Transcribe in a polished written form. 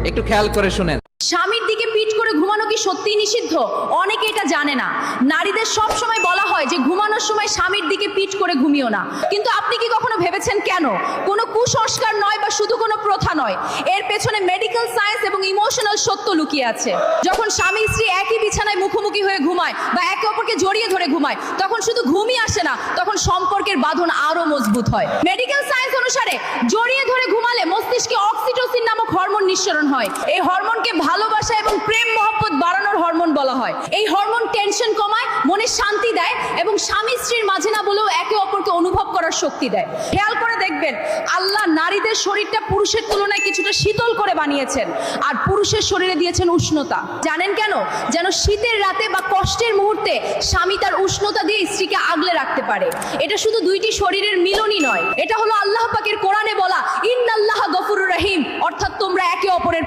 একটু খেয়াল করে শুনেন। স্বামীর দিকে পিঠ করে ঘুমানো কি সত্যিই নিষিদ্ধ? অনেকে এটা জানে না। নারীদের সব সময় বলা হয় যে ঘুমানোর সময় স্বামীর দিকে পিঠ করে ঘুমিও না, কিন্তু আপনি কি কখনো ভেবেছেন কেন? কোনো কুসংস্কার নয় বা শুধু কোনো প্রথা নয়, এর পেছনে মেডিকেল সায়েন্স এবং ইমোশনাল সত্য লুকিয়ে আছে। যখন স্বামী স্ত্রী একই বিছানায় মুখোমুখি হয়ে ঘুমায় বা একে অপরকে জড়িয়ে ধরে ঘুমায়, তখন শুধু ঘুমই আসে না, তখন সম্পর্কের বাঁধন আরো মজবুত হয়। মেডিকেল সায়েন্স অনুসারে জড়িয়ে ধরে ঘুমালে মস্তিষ্কে অক্সিটোসিন নামক হরমোন নিঃসরণ হয়। এই হরমোনকে ভালোবাসা এবং প্রেম মহব্বত বাড়ানোর হরমোন বলা হয়। এই হরমোন টেনশন কমায়, মনে শান্তি দেয় এবং স্বামী স্ত্রীর মাঝে না বলেও একে অপরকে অনুভব করার শক্তি দেয়। খেয়াল করে দেখবেন, আল্লাহ নারীদের শরীরটা পুরুষের তুলনায় কিছুটা শীতল করে বানিয়েছেন, আর পুরুষের শরীরে দিয়েছেন উষ্ণতা। জানেন কেন? যেন শীতের রাতে বা কষ্টের মুহূর্তে স্বামী তার উষ্ণতা দিয়ে স্ত্রীকে আগলে রাখতে পারে। এটা শুধু দুইটি শরীরের মিলনই নয়, এটা হলো আল্লাহ পাকের কোরআনে বলা ইন্নাল্লাহ গফুরুর রহিম, অর্থাৎ তোমরা একে অপরের